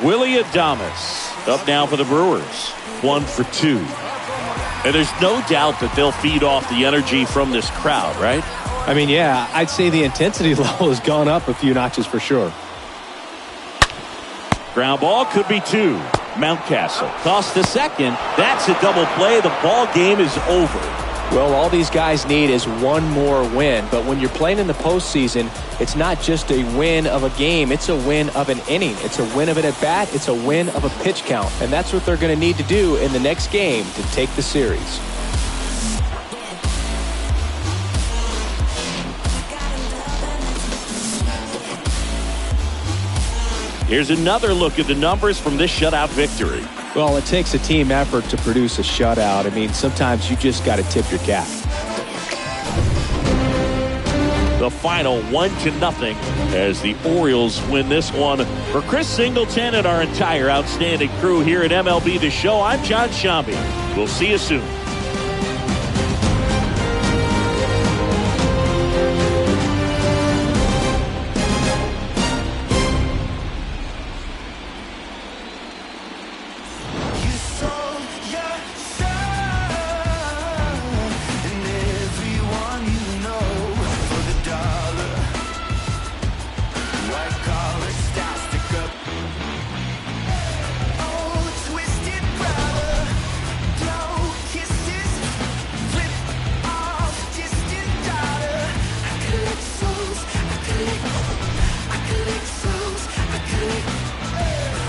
Willy Adames up now for the Brewers. 1 for 2. And there's no doubt that they'll feed off the energy from this crowd, right? I mean, yeah, I'd say the intensity level has gone up a few notches for sure. Ground ball could be 2. Mountcastle tossed the second. That's a double play. The ball game is over. Well, all these guys need is one more win. But when you're playing in the postseason, it's not just a win of a game. It's a win of an inning. It's a win of an at-bat. It's a win of a pitch count. And that's what they're going to need to do in the next game to take the series. Here's another look at the numbers from this shutout victory. Well, it takes a team effort to produce a shutout. I mean, sometimes you just got to tip your cap. The final 1-0 as the Orioles win this one. For Chris Singleton and our entire outstanding crew here at MLB The Show, I'm John Shambi. We'll see you soon.